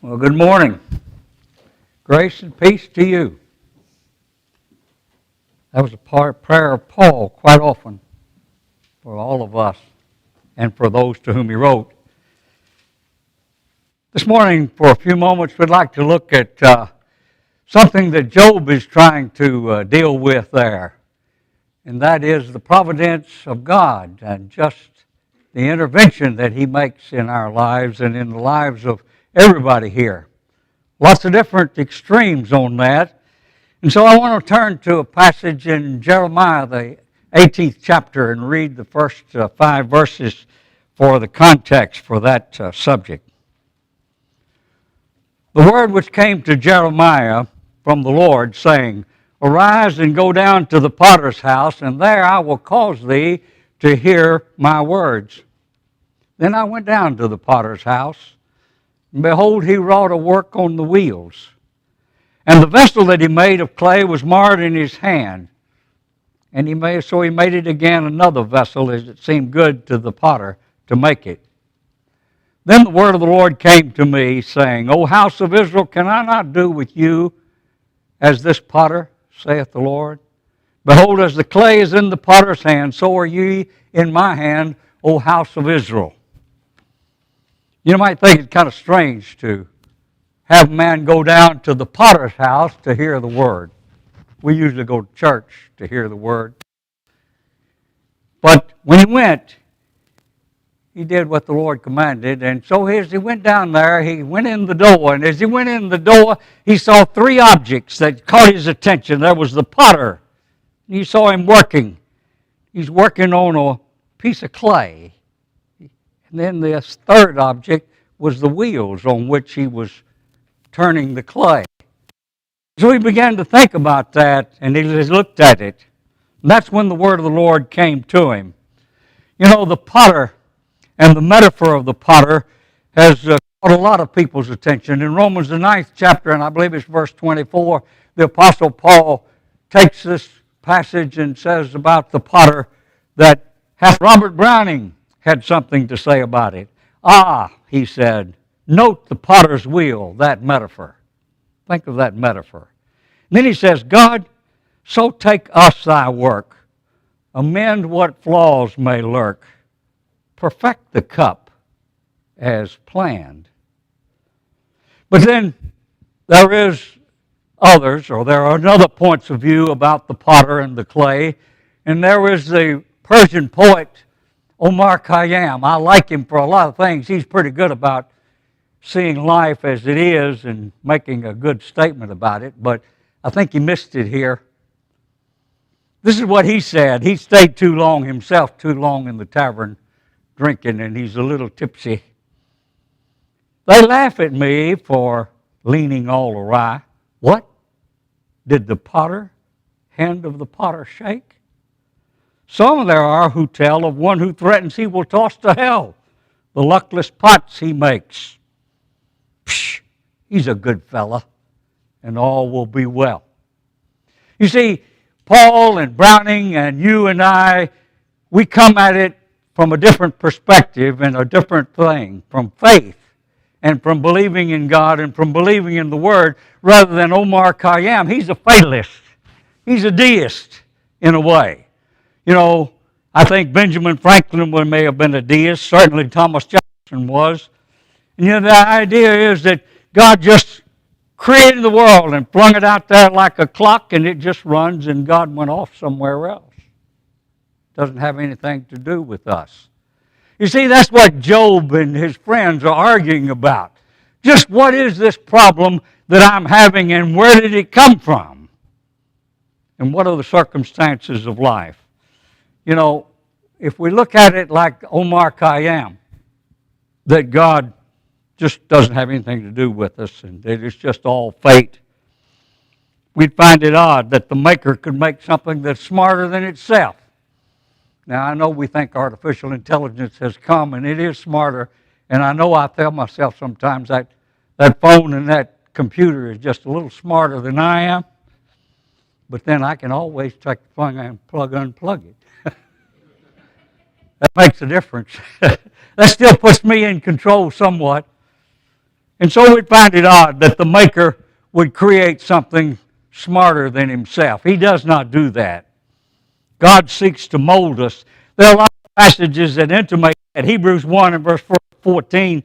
Well, good morning. Grace and peace to you. That was a prayer of Paul quite often for all of us and for those to whom he wrote. This morning, for a few moments, we'd like to look at something that Job is trying to deal with there, and that is the providence of God and just the intervention that he makes in our lives and in the lives of everybody here. Lots of different extremes on that. And so I want to turn to a passage in Jeremiah, the 18th chapter, and read the first 5 verses for the context for that subject. The word which came to Jeremiah from the Lord, saying, Arise and go down to the potter's house, and there I will cause thee to hear my words. Then I went down to the potter's house, and behold, he wrought a work on the wheels. And the vessel that he made of clay was marred in his hand. And he made it again another vessel, as it seemed good to the potter to make it. Then the word of the Lord came to me, saying, O house of Israel, can I not do with you as this potter, saith the Lord? Behold, as the clay is in the potter's hand, so are ye in my hand, O house of Israel. You might think it's kind of strange to have a man go down to the potter's house to hear the word. We usually go to church to hear the word. But when he went, he did what the Lord commanded. And so as he went down there, he went in the door. And as he went in the door, he saw 3 objects that caught his attention. There was the potter. You saw him working. He's working on a piece of clay. And then this third object was the wheels on which he was turning the clay. So he began to think about that, and he looked at it. And that's when the word of the Lord came to him. You know, the potter and the metaphor of the potter has caught a lot of people's attention. In Romans the 9th chapter, and I believe it's verse 24, the Apostle Paul takes this passage and says about the potter that Robert Browning had something to say about it. Ah, he said, note the potter's wheel, that metaphor. Think of that metaphor. And then he says, God, so take us thy work, amend what flaws may lurk, perfect the cup as planned. But then there is others, or there are other points of view about the potter and the clay, and there is the Persian poet Omar Khayyam. I like him for a lot of things. He's pretty good about seeing life as it is and making a good statement about it, but I think he missed it here. This is what he said. He stayed too long himself, too long in the tavern drinking, and he's a little tipsy. They laugh at me for leaning all awry. What? Did the hand of the potter shake? Some there are who tell of one who threatens he will toss to hell the luckless pots he makes. Psh, he's a good fella, and all will be well. You see, Paul and Browning and you and I, we come at it from a different perspective and a different thing, from faith and from believing in God and from believing in the Word, rather than Omar Khayyam. He's a fatalist. He's a deist in a way. You know, I think Benjamin Franklin may have been a deist. Certainly Thomas Jefferson was. And you know, the idea is that God just created the world and flung it out there like a clock, and it just runs, and God went off somewhere else. Doesn't have anything to do with us. You see, that's what Job and his friends are arguing about. Just what is this problem that I'm having, and where did it come from? And what are the circumstances of life? You know, if we look at it like Omar Khayyam, that God just doesn't have anything to do with us and that it's just all fate, we'd find it odd that the Maker could make something that's smarter than itself. Now, I know we think artificial intelligence has come and it is smarter, and I know I tell myself sometimes that phone and that computer is just a little smarter than I am, but then I can always take the phone and unplug it. That makes a difference. That still puts me in control somewhat. And so we find it odd that the Maker would create something smarter than himself. He does not do that. God seeks to mold us. There are a lot of passages that intimate that. Hebrews 1 and verse 14,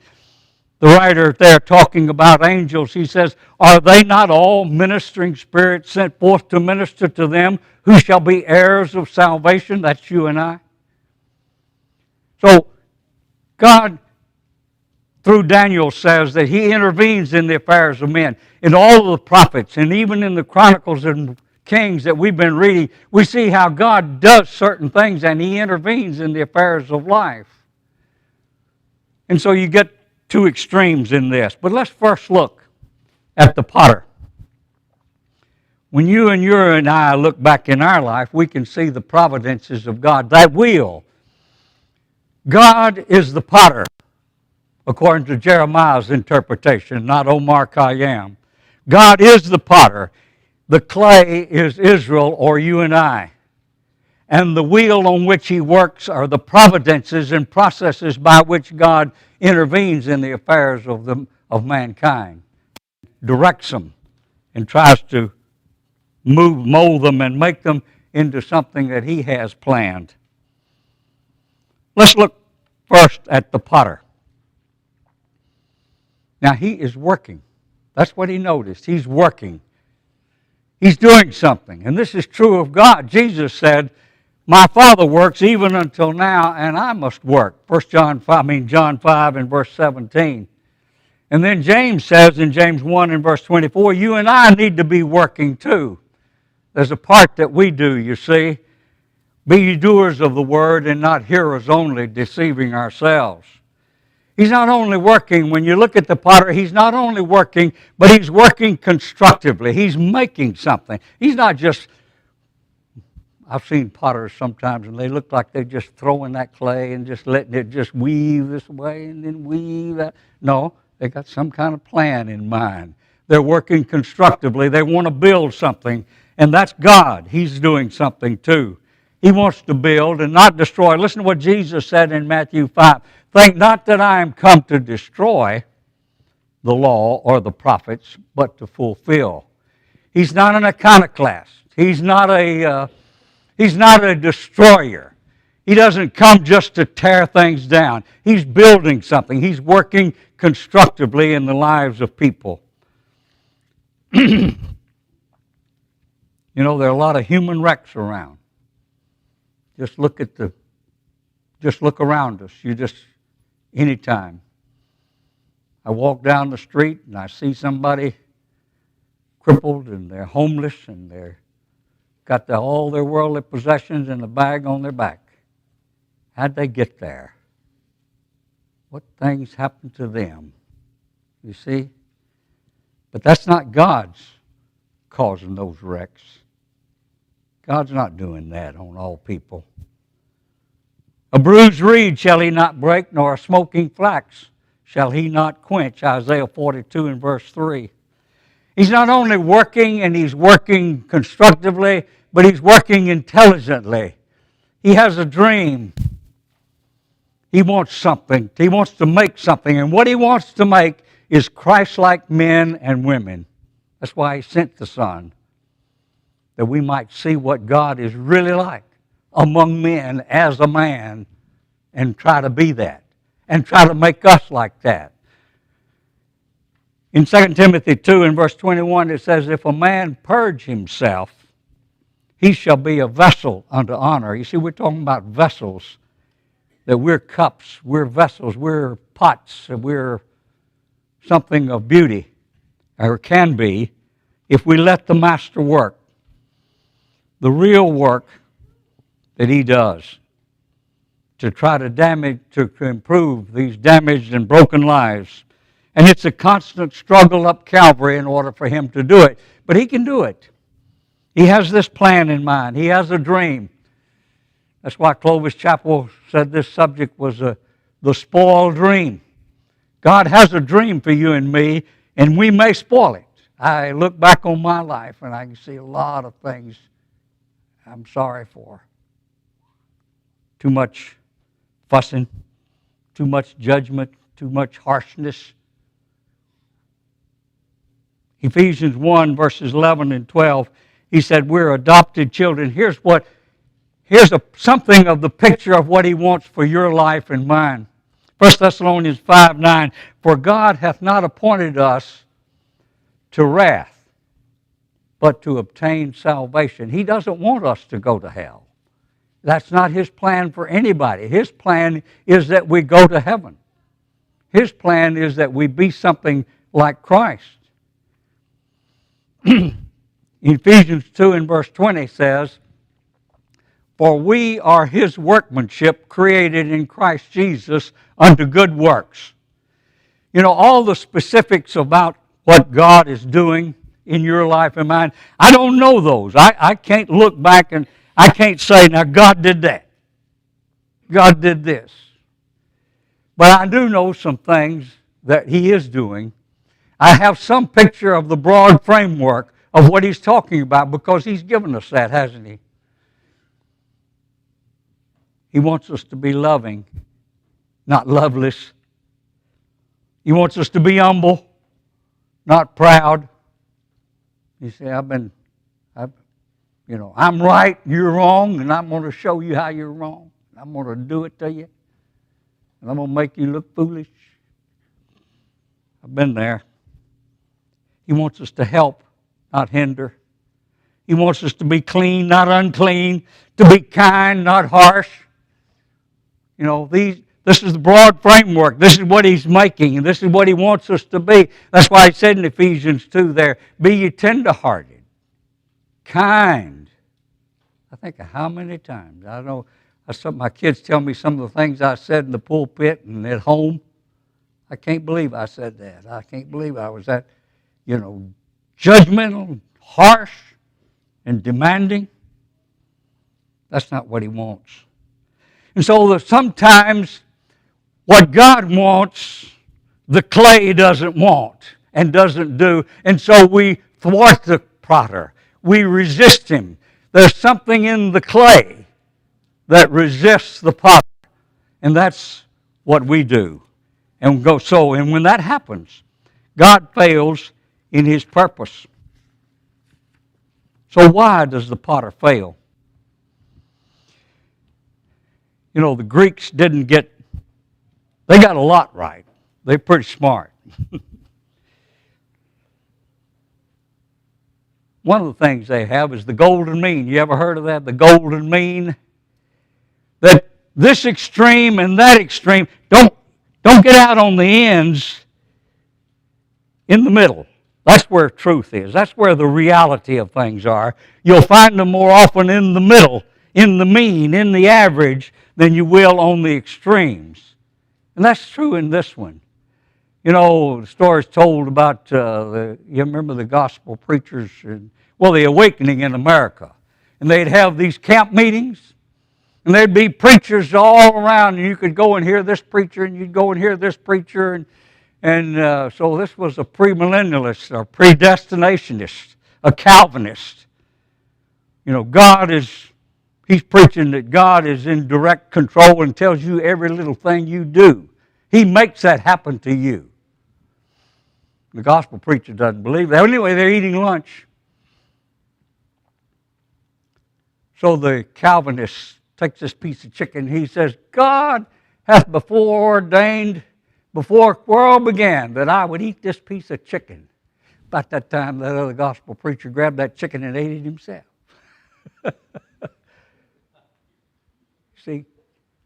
the writer there talking about angels, he says, "Are they not all ministering spirits sent forth to minister to them who shall be heirs of salvation?" That's you and I. So God, through Daniel, says that he intervenes in the affairs of men. In all of the prophets, and even in the Chronicles and Kings that we've been reading, we see how God does certain things and he intervenes in the affairs of life. And so you get two extremes in this. But let's first look at the potter. When you and I look back in our life, we can see the providences of God, that wheel. God is the potter, according to Jeremiah's interpretation, not Omar Khayyam. God is the potter. The clay is Israel or you and I. And the wheel on which he works are the providences and processes by which God intervenes in the affairs of mankind, directs them, and tries to mold them and make them into something that he has planned. Let's look first at the potter. Now he is working. That's what he noticed. He's working. He's doing something. And this is true of God. Jesus said, "My Father works even until now, and I must work." John 5 and verse 17. And then James says in James 1 and verse 24, you and I need to be working too. There's a part that we do, you see. Be ye doers of the word and not hearers only, deceiving ourselves. He's not only working, when you look at the potter, he's not only working, but he's working constructively. He's making something. He's not just, I've seen potters sometimes and they look like they're just throwing that clay and just letting it just weave this way and then weave that. No, they got some kind of plan in mind. They're working constructively. They want to build something, and that's God. He's doing something too. He wants to build and not destroy. Listen to what Jesus said in Matthew 5. Think not that I am come to destroy the law or the prophets, but to fulfill. He's not an iconoclast. He's not a destroyer. He doesn't come just to tear things down. He's building something. He's working constructively in the lives of people. You know, there are a lot of human wrecks around. Just look around us. Anytime. I walk down the street and I see somebody crippled and they're homeless and they're got all their worldly possessions in a bag on their back. How'd they get there? What things happened to them? You see? But that's not God's causing those wrecks. God's not doing that on all people. A bruised reed shall he not break, nor a smoking flax shall he not quench. Isaiah 42 and verse 3. He's not only working and he's working constructively, but he's working intelligently. He has a dream. He wants something. He wants to make something. And what he wants to make is Christ-like men and women. That's why he sent the Son, that we might see what God is really like among men as a man and try to be that and try to make us like that. In 2 Timothy 2 and verse 21 it says, if a man purge himself, he shall be a vessel unto honor. You see, we're talking about vessels, that we're cups, we're vessels, we're pots, we're something of beauty, or can be, if we let the Master work. The real work that he does to try to improve these damaged and broken lives. And it's a constant struggle up Calvary in order for him to do it. But he can do it. He has this plan in mind. He has a dream. That's why Clovis Chapel said this subject was the spoiled dream. God has a dream for you and me, and we may spoil it. I look back on my life, and I can see a lot of things I'm sorry for. Too much fussing, too much judgment, too much harshness. Ephesians 1, verses 11 and 12, he said, we're adopted children. Here's something of the picture of what he wants for your life and mine. 1 Thessalonians 5:9, for God hath not appointed us to wrath, but to obtain salvation. He doesn't want us to go to hell. That's not his plan for anybody. His plan is that we go to heaven. His plan is that we be something like Christ. Ephesians 2 and verse 20 says, for we are his workmanship created in Christ Jesus unto good works. You know, all the specifics about what God is doing in your life and mine, I don't know those. I can't look back and I can't say, now God did that. God did this. But I do know some things that he is doing. I have some picture of the broad framework of what he's talking about because he's given us that, hasn't he? He wants us to be loving, not loveless. He wants us to be humble, not proud. You say, I'm right, you're wrong, and I'm going to show you how you're wrong. I'm going to do it to you, and I'm going to make you look foolish. I've been there. He wants us to help, not hinder. He wants us to be clean, not unclean, to be kind, not harsh. You know, this is the broad framework. This is what he's making, and this is what he wants us to be. That's why he said in Ephesians 2 there, be ye tenderhearted, kind. I think of how many times. I know my kids tell me some of the things I said in the pulpit and at home. I can't believe I said that. I can't believe I was that, judgmental, harsh, and demanding. That's not what he wants. And so sometimes what God wants, the clay doesn't want and doesn't do. And so we thwart the potter. We resist him. There's something in the clay that resists the potter. And that's what we do. And when that happens, God fails in his purpose. So why does the potter fail? The Greeks they got a lot right. They're pretty smart. One of the things they have is the golden mean. You ever heard of that? The golden mean? That this extreme and that extreme, don't get out on the ends in the middle. That's where truth is. That's where the reality of things are. You'll find them more often in the middle, in the mean, in the average, than you will on the extremes. And that's true in this one. The story's told about, you remember the gospel preachers, the awakening in America. And they'd have these camp meetings, and there'd be preachers all around, and you could go and hear this preacher, and you'd go and hear this preacher. And so this was a premillennialist, a predestinationist, a Calvinist. He's preaching that God is in direct control and tells you every little thing you do. He makes that happen to you. The gospel preacher doesn't believe that. Anyway, they're eating lunch. So the Calvinist takes this piece of chicken. He says, God hath before ordained, before the world began, that I would eat this piece of chicken. About that time, that other gospel preacher grabbed that chicken and ate it himself. See,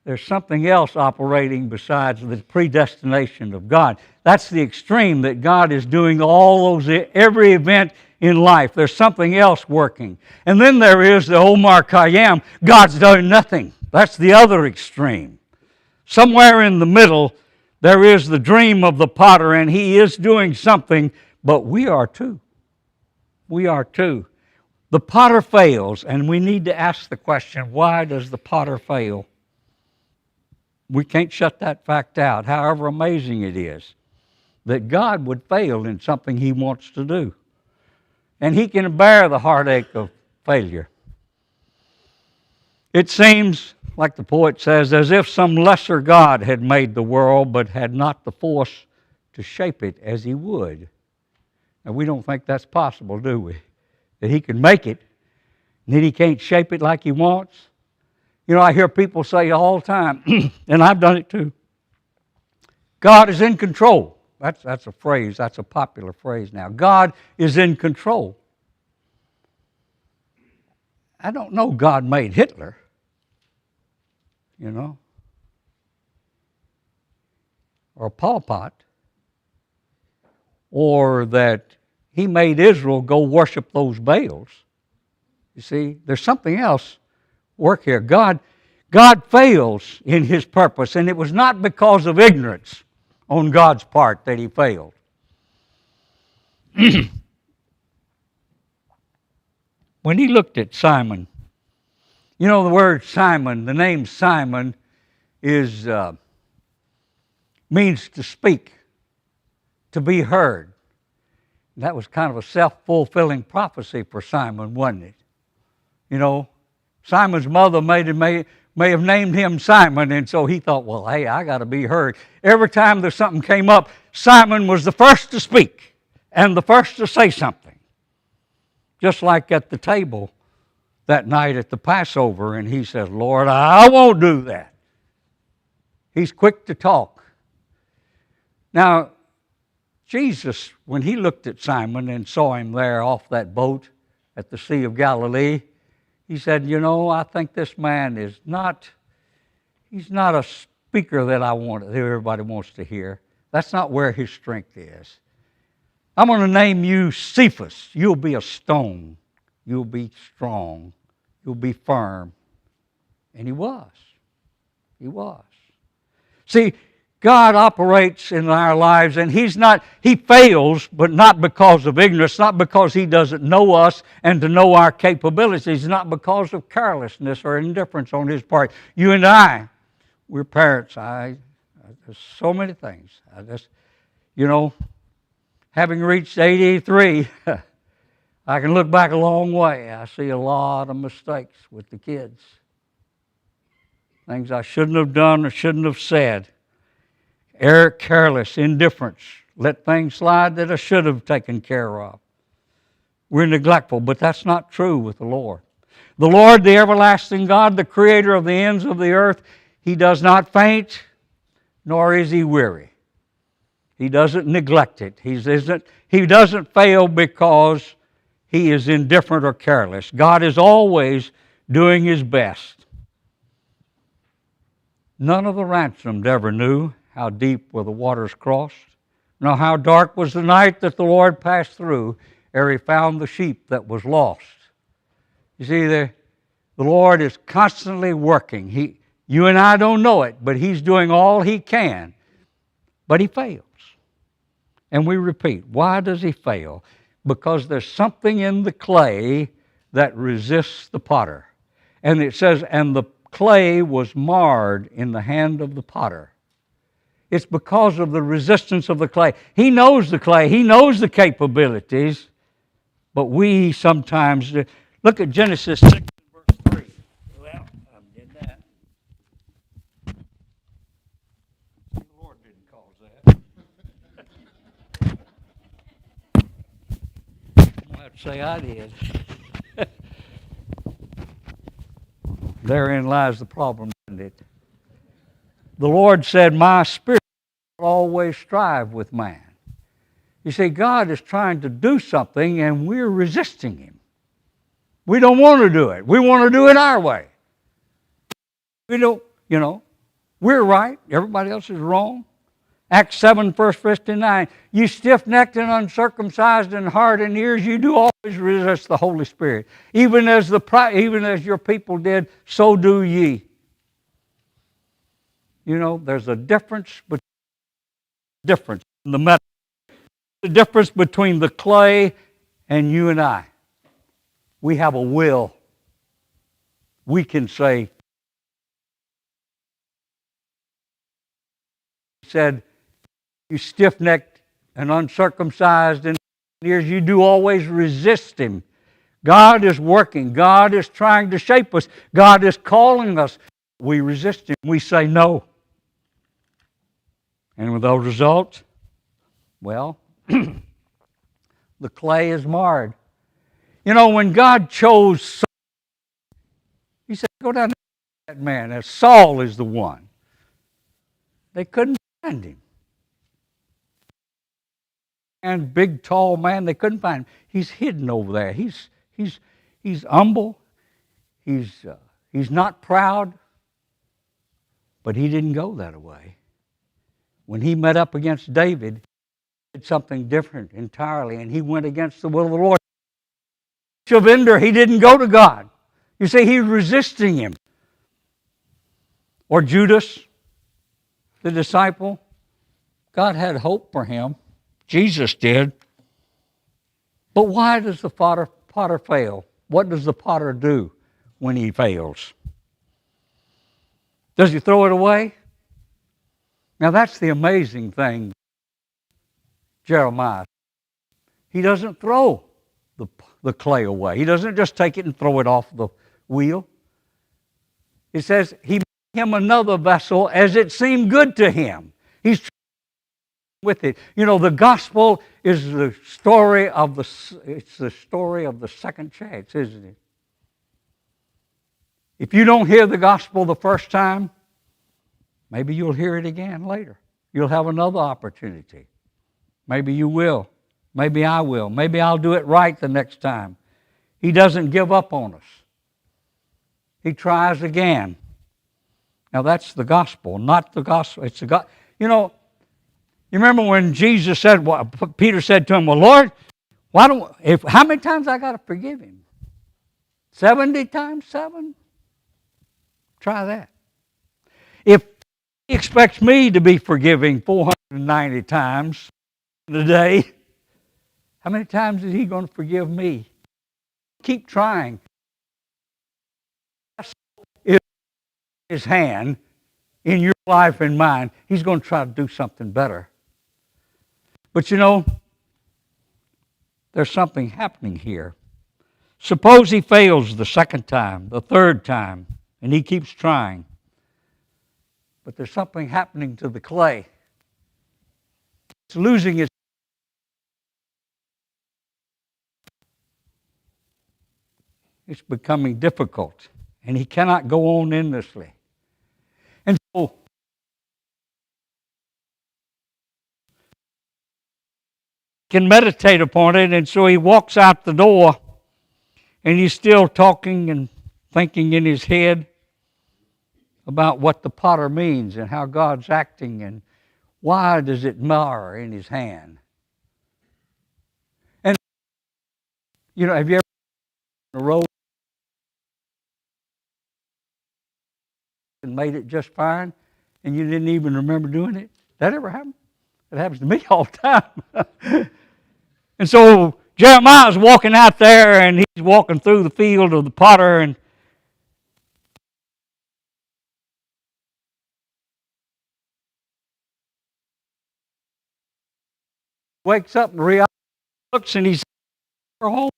there's something else operating besides the predestination of God. That's the extreme, that God is doing every event in life. There's something else working. And then there is the Omar Khayyam, God's doing nothing. That's the other extreme. Somewhere in the middle, there is the dream of the potter, and he is doing something, but we are too. We are too. The potter fails, and we need to ask the question, why does the potter fail? We can't shut that fact out, however amazing it is, that God would fail in something he wants to do. And he can bear the heartache of failure. It seems, like the poet says, as if some lesser God had made the world, but had not the force to shape it as he would. And we don't think that's possible, do we? That he can make it, and then he can't shape it like he wants. You know, I hear people say all the time, and I've done it too, God is in control. That's a phrase, that's a popular phrase now. God is in control. I don't know God made Hitler, you know, or Pol Pot, or that he made Israel go worship those Baals. You see, there's something else work here. God fails in his purpose, and it was not because of ignorance on God's part that he failed. When he looked at Simon, you know the word Simon, the name Simon is means to speak, to be heard. That was kind of a self-fulfilling prophecy for Simon, wasn't it? You know, Simon's mother may have named him Simon, and so he thought, well, hey, I got to be heard. Every time there's something came up, Simon was the first to speak and the first to say something. Just like at the table that night at the Passover, and he says, Lord, I won't do that. He's quick to talk. Now, Jesus, when he looked at Simon and saw him there off that boat at the Sea of Galilee, he said, you know, I think this man is he's not a speaker that everybody wants to hear. That's not where his strength is. I'm going to name you Cephas. You'll be a stone. You'll be strong. You'll be firm. And he was. He was. See, God operates in our lives, and he fails, but not because of ignorance, not because he doesn't know us and to know our capabilities, not because of carelessness or indifference on his part. You and I, we're parents. There's so many things. Having reached 83, I can look back a long way. I see a lot of mistakes with the kids. Things I shouldn't have done or shouldn't have said. Careless, indifference, let things slide that I should have taken care of. We're neglectful, but that's not true with the Lord. The Lord, the everlasting God, the creator of the ends of the earth, he does not faint, nor is he weary. He doesn't neglect it. He doesn't fail because he is indifferent or careless. God is always doing his best. None of the ransomed ever knew how deep were the waters crossed, nor how dark was the night that the Lord passed through ere he found the sheep that was lost. You see, the Lord is constantly working. You and I don't know it, but he's doing all he can, but he fails. And we repeat, why does he fail? Because there's something in the clay that resists the potter. And it says, and the clay was marred in the hand of the potter. It's because of the resistance of the clay. He knows the clay. He knows the capabilities. But we sometimes... Look at Genesis 6 verse 3. Well, I did that. The Lord didn't cause that. I have to say I did. Therein lies the problem, isn't it? The Lord said, my spirit will always strive with man. You see, God is trying to do something and we're resisting him. We don't want to do it. We want to do it our way. We don't, we're right. Everybody else is wrong. Acts 7, verse 59. You stiff-necked and uncircumcised in heart and ears, you do always resist the Holy Spirit. Even as your people did, so do ye. There's a difference in the method. The difference between the clay and you and I. We have a will. We can say, he said, you stiff-necked and uncircumcised in ears, you do always resist him. God is working. God is trying to shape us. God is calling us. We resist him. We say no. And with those results, well, The clay is marred. You know, when God chose Saul, He said, go down to that man. As Saul is the one. They couldn't find him. And big, tall man, they couldn't find him. He's hidden over there. He's humble. He's not proud. But he didn't go that way. When he met up against David, he did something different entirely, and he went against the will of the Lord. Shavinder, he didn't go to God. You see, he was resisting him. Or Judas, the disciple, God had hope for him. Jesus did. But why does the potter fail? What does the potter do when he fails? Does he throw it away? Now that's the amazing thing, Jeremiah. He doesn't throw the clay away. He doesn't just take it and throw it off the wheel. It says he made him another vessel as it seemed good to him. He's with it. You know, the gospel is the story of the second chance, isn't it? If you don't hear the gospel the first time, maybe you'll hear it again later. You'll have another opportunity. Maybe you will. Maybe I will. Maybe I'll do it right the next time. He doesn't give up on us. He tries again. Now that's the gospel, not the gospel. It's the gospel. You know, you remember when Jesus said, Peter said to him, well, Lord, how many times I got to forgive him? 70 times 7? Try that. If he expects me to be forgiving 490 times in a day, how many times is he going to forgive me? Keep trying. If his hand in your life and mine, he's going to try to do something better. But you know, there's something happening here. Suppose he fails the second time, the third time, and he keeps trying. But there's something happening to the clay. It's losing its. It's becoming difficult, and he cannot go on endlessly. And so, he can meditate upon it, and so he walks out the door, and he's still talking and thinking in his head about what the potter means and how God's acting and why does it mar in his hand. And, you know, have you ever been on a road and made it just fine and you didn't even remember doing it? That ever happen? It happens to me all the time. And so Jeremiah's walking out there and he's walking through the field of the potter and wakes up and looks and he's home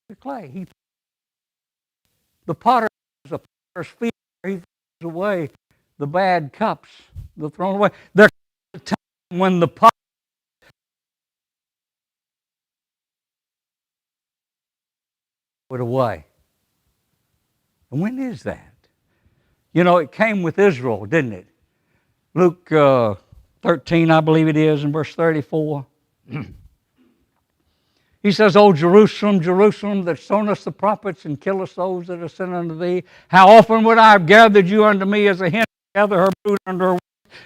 the clay. The potter is a potter's feet. He throws away the bad cups. They're thrown away. There's a time when the potter put away. And when is that? You know, it came with Israel, didn't it? Luke 13, I believe it is, in verse 34. He says, O Jerusalem, Jerusalem, that stonest the prophets and killest those that are sent unto thee, how often would I have gathered you unto me as a hen gather her brood under her wings?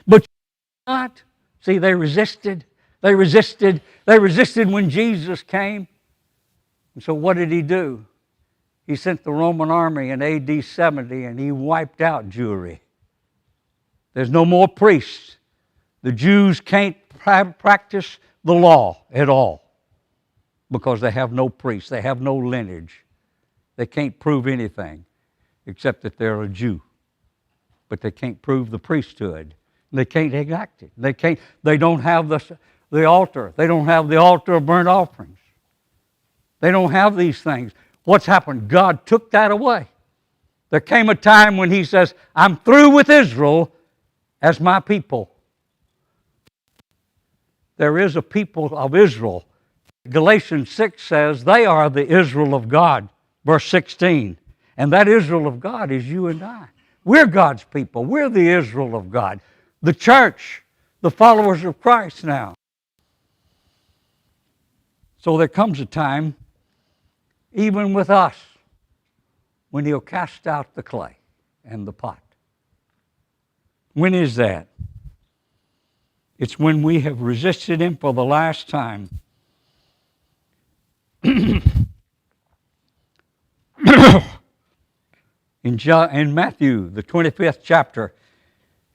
But you did not. See, they resisted. They resisted. They resisted when Jesus came. And so what did he do? He sent the Roman army in AD 70 and he wiped out Jewry. There's no more priests. The Jews can't practice the law at all because they have no priests. They have no lineage. They can't prove anything except that they're a Jew. But they can't prove the priesthood. They can't exact it. They don't have the altar. They don't have the altar of burnt offerings. They don't have these things. What's happened? God took that away. There came a time when he says, I'm through with Israel as my people. There is a people of Israel Galatians 6 says they are the Israel of God, verse 16. And that Israel of God is you and I. We're God's people. We're the Israel of God. The church, the followers of Christ now. So there comes a time, even with us, when He'll cast out the clay and the pot. When is that? It's when we have resisted Him for the last time. In Matthew, the 25th chapter,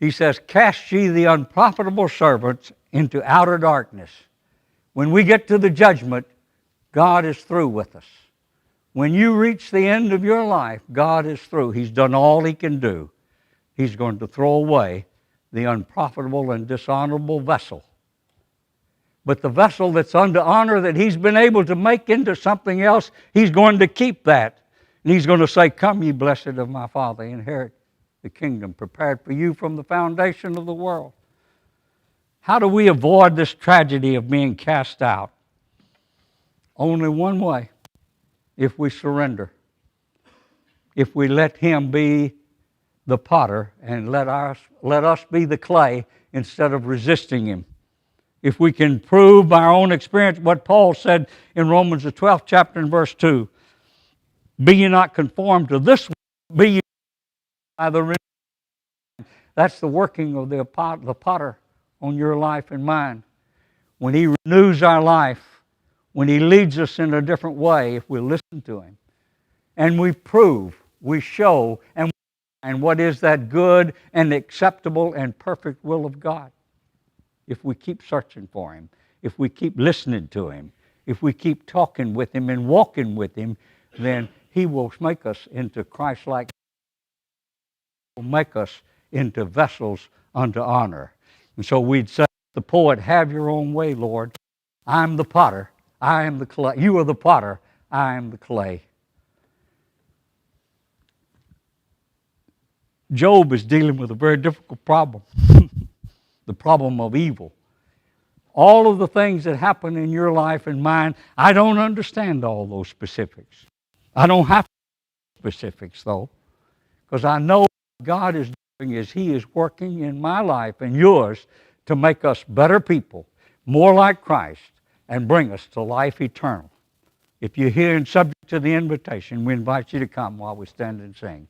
He says, "Cast ye the unprofitable servants into outer darkness." When we get to the judgment, God is through with us. When you reach the end of your life, God is through. He's done all He can do. He's going to throw away the unprofitable and dishonorable vessel. But the vessel that's unto honor that He's been able to make into something else, He's going to keep that. And He's going to say, "Come, ye blessed of my Father, inherit the kingdom prepared for you from the foundation of the world." How do we avoid this tragedy of being cast out? Only one way: if we surrender. If we let Him be the potter and let us be the clay instead of resisting Him. If we can prove by our own experience what Paul said in Romans the 12th chapter and verse 2, "Be ye not conformed to this world, be ye by the renewing." That's the working of the potter on your life and mine. When He renews our life, when He leads us in a different way, if we listen to Him, and we prove, we show, and what is that good and acceptable and perfect will of God. If we keep searching for Him, if we keep listening to Him, if we keep talking with Him and walking with Him, then He will make us into Christ-like, will make us into vessels unto honor. And so we'd say, the poet, "Have your own way, Lord. I'm the potter, I am the clay. You are the potter, I am the clay." Job is dealing with a very difficult problem, the problem of evil. All of the things that happen in your life and mine, I don't understand all those specifics. I don't have specifics, though, because I know what God is doing is He is working in my life and yours to make us better people, more like Christ, and bring us to life eternal. If you're here and subject to the invitation, we invite you to come while we stand and sing.